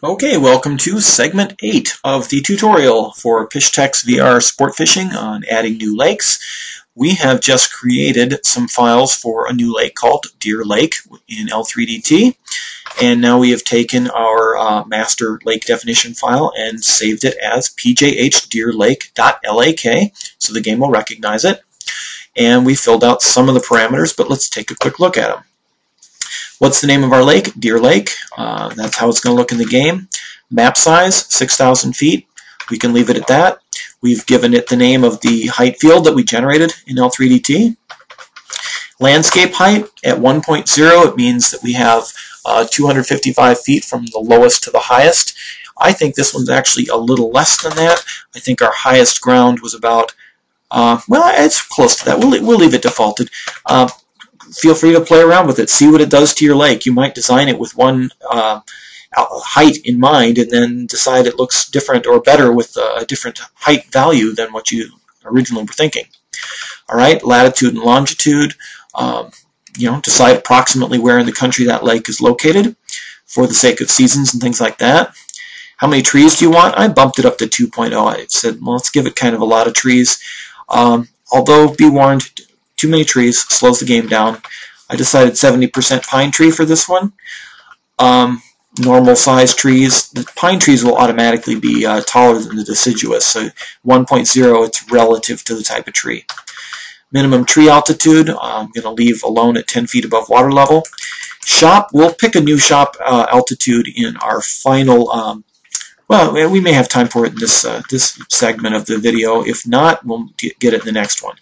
Okay, welcome to segment 8 of the tutorial for Pishtech's VR Sportfishing on adding new lakes. We have just created some files for a new lake called Deer Lake in L3DT, and now we have taken our master lake definition file and saved it as pjhdeerlake.lak, so the game will recognize it. And we filled out some of the parameters, but let's take a quick look at them. What's the name of our lake? Deer Lake. That's how it's going to look in the game. Map size, 6,000 feet. We can leave it at that. We've given it the name of the height field that we generated in L3DT. Landscape height at 1.0, it means that we have 255 feet from the lowest to the highest. I think this one's actually a little less than that. I think our highest ground was about, well, it's close to that. We'll leave it defaulted. Feel free to play around with it. See what it does to your lake. You might design it with one height in mind and then decide it looks different or better with a different height value than what you originally were thinking. All right, latitude and longitude. Decide approximately where in the country that lake is located for the sake of seasons and things like that. How many trees do you want? I bumped it up to 2.0. I said, well, let's give it kind of a lot of trees. Although, be warned, too many trees slows the game down. I decided 70% pine tree for this one. Normal size trees. The pine trees will automatically be taller than the deciduous, so 1.0, it's relative to the type of tree. Minimum tree altitude, I'm going to leave alone at 10 feet above water level. Shop, we'll pick a new shop altitude in our final, well, we may have time for it in this segment of the video. If not, we'll get it in the next one.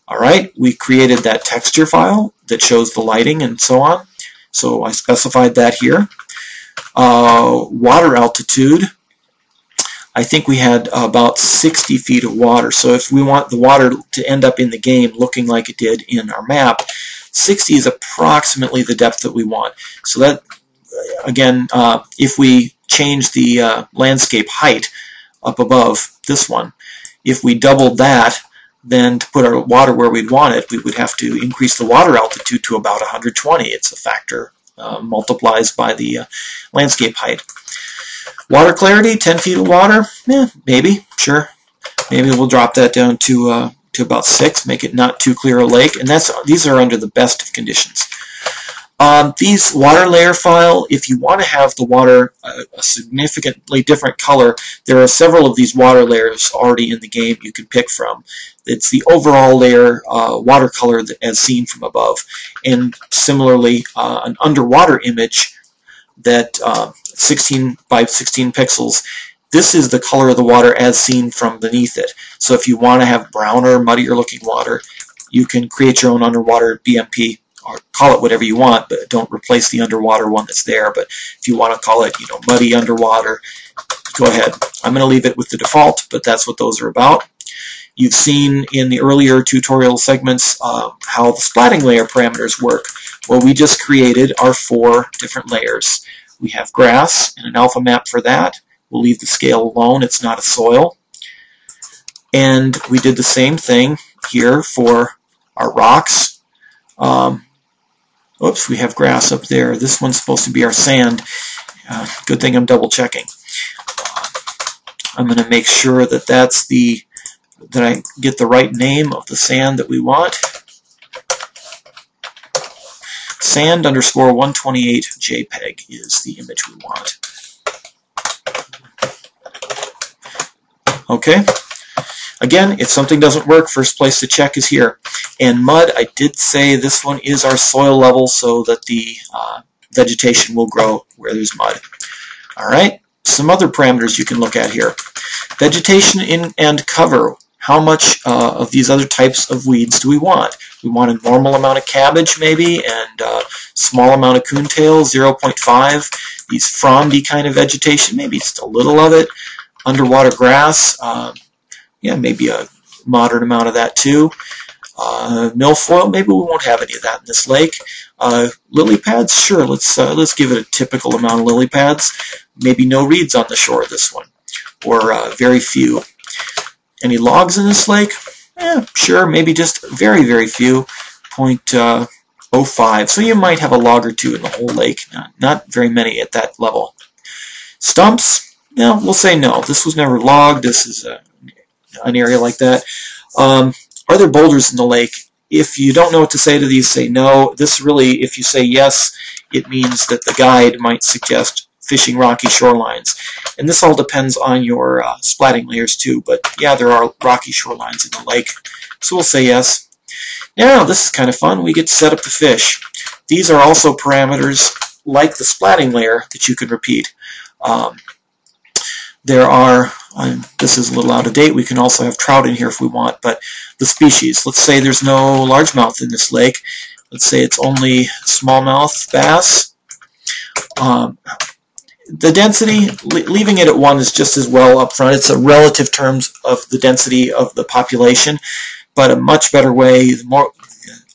All right, we created that texture file that shows the lighting and so on. So I specified that here. Water altitude, I think we had about 60 feet of water. So if we want the water to end up in the game looking like it did in our map, 60 is approximately the depth that we want. So that, again, if we change the landscape height up above this one, if we doubled that, then to put our water where we'd want it, we would have to increase the water altitude to about 120. It's a factor multiplies by the landscape height. Water clarity, 10 feet of water, maybe, sure. Maybe we'll drop that down to about 6, make it not too clear a lake, and these are under the best of conditions. These water layer file, if you want to have the water a significantly different color, there are several of these water layers already in the game you can pick from. It's the overall layer water color as seen from above. And similarly, an underwater image that 16 by 16 pixels, this is the color of the water as seen from beneath it. So if you want to have browner, muddier looking water, you can create your own underwater BMP, or call it whatever you want, but don't replace the underwater one that's there. But if you want to call it, muddy underwater, go ahead. I'm going to leave it with the default, but that's what those are about. You've seen in the earlier tutorial segments how the splatting layer parameters work. Well, we just created our 4 different layers. We have grass and an alpha map for that. We'll leave the scale alone. It's not a soil. And we did the same thing here for our rocks. Oops, we have grass up there. This one's supposed to be our sand. Good thing I'm double checking. I'm going to make sure that that I get the right name of the sand that we want. Sand_128 JPEG is the image we want. Okay. Again, if something doesn't work, first place to check is here. And mud, I did say this one is our soil level so that the vegetation will grow where there's mud. All right, some other parameters you can look at here. Vegetation and cover. How much of these other types of weeds do we want? We want a normal amount of cabbage maybe, and a small amount of coontail, 0.5. These frondy kind of vegetation, maybe just a little of it. Underwater grass, yeah, maybe a moderate amount of that too. Milfoil, maybe we won't have any of that in this lake. Lily pads, sure, let's give it a typical amount of lily pads. Maybe no reeds on the shore of this one, or very few. Any logs in this lake? Sure, maybe just very, very few, 0.05. So you might have a log or two in the whole lake, not very many at that level. Stumps? No, we'll say no. This was never logged. This is an area like that. Are there boulders in the lake? If you don't know what to say to these, say no. This really, if you say yes, it means that the guide might suggest fishing rocky shorelines. And this all depends on your splatting layers too, but yeah, there are rocky shorelines in the lake. So we'll say yes. Now, this is kind of fun. We get to set up the fish. These are also parameters like the splatting layer that you could repeat. There are, this is a little out of date, we can also have trout in here if we want, but the species. Let's say there's no largemouth in this lake. Let's say it's only smallmouth bass. The density, leaving it at 1 is just as well up front. It's a relative terms of the density of the population, but a much better way, the more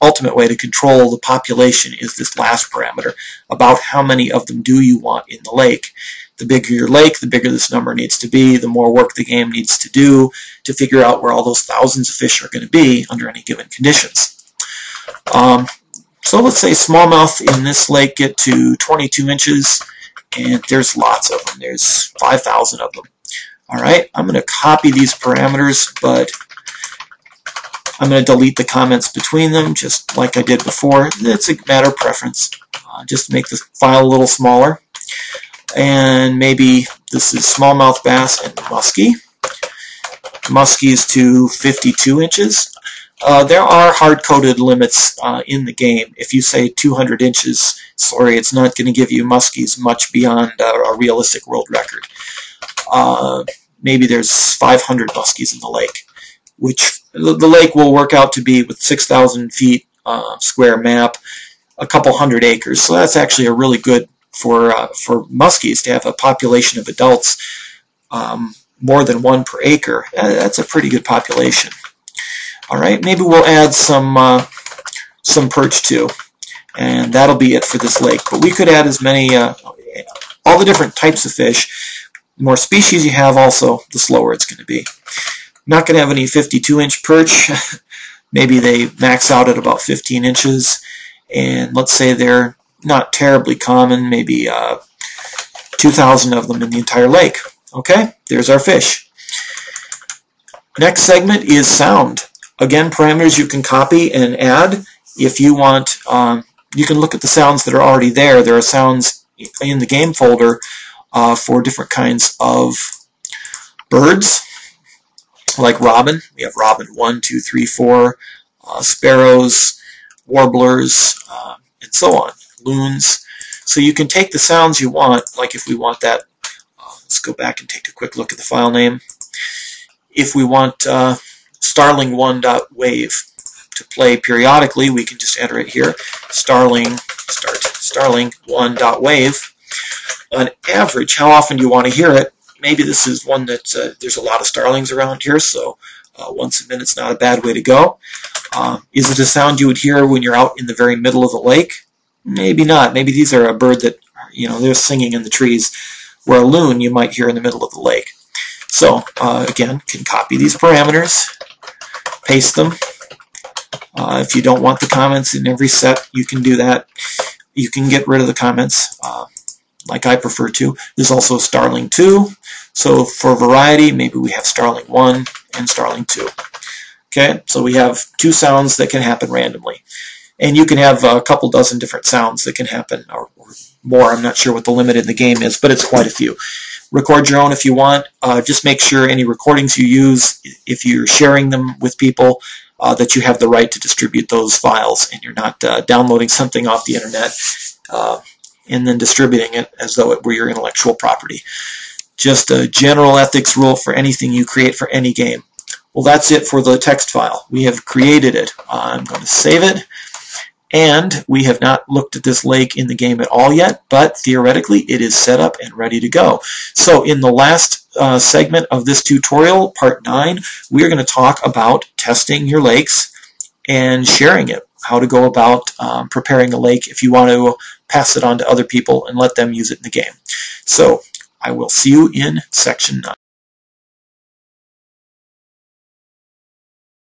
ultimate way to control the population is this last parameter, about how many of them do you want in the lake. The bigger your lake, the bigger this number needs to be, the more work the game needs to do to figure out where all those thousands of fish are going to be under any given conditions. So let's say smallmouth in this lake get to 22 inches, and there's lots of them. There's 5,000 of them. All right, I'm going to copy these parameters, but I'm going to delete the comments between them, just like I did before. It's a matter of preference. Just to make the file a little smaller. And maybe this is smallmouth bass and muskie. Muskies to 52 inches. There are hard-coded limits in the game. If you say 200 inches, sorry, it's not going to give you muskies much beyond a realistic world record. Maybe there's 500 muskies in the lake, which the lake will work out to be with 6,000 feet square map, a couple hundred acres. So that's actually a really good for muskies to have a population of adults more than 1 per acre. That's a pretty good population. All right, maybe we'll add some perch too, and that'll be it for this lake. But we could add as many, all the different types of fish. The more species you have, also, the slower it's going to be. Not going to have any 52-inch perch. Maybe they max out at about 15 inches, and let's say they're not terribly common, maybe 2,000 of them in the entire lake. Okay, there's our fish. Next segment is sound. Again, parameters you can copy and add. If you want, you can look at the sounds that are already there. There are sounds in the game folder for different kinds of birds, like robin. We have robin 1, 2, 3, 4, sparrows, warblers, and so on. Loons. So you can take the sounds you want, like if we want that, let's go back and take a quick look at the file name. If we want starling1.wave to play periodically, we can just enter it here. Starling1.wave. On average, how often do you want to hear it? Maybe this is one that there's a lot of starlings around here, so once a minute's not a bad way to go. Is it a sound you would hear when you're out in the very middle of the lake? Maybe not. Maybe these are a bird that, you know, they're singing in the trees, where a loon you might hear in the middle of the lake. So, again, can copy these parameters, paste them. If you don't want the comments in every set, you can do that. You can get rid of the comments, like I prefer to. There's also Starling 2. So for variety, maybe we have Starling 1 and Starling 2. Okay, so we have 2 sounds that can happen randomly. And you can have a couple dozen different sounds that can happen, or more. I'm not sure what the limit in the game is, but it's quite a few. Record your own if you want. Just make sure any recordings you use, if you're sharing them with people, that you have the right to distribute those files, and you're not downloading something off the internet and then distributing it as though it were your intellectual property. Just a general ethics rule for anything you create for any game. Well, that's it for the text file. We have created it. I'm going to save it. And we have not looked at this lake in the game at all yet, but theoretically it is set up and ready to go. So in the last segment of this tutorial, part 9, we are going to talk about testing your lakes and sharing it, how to go about preparing a lake if you want to pass it on to other people and let them use it in the game. So I will see you in section 9.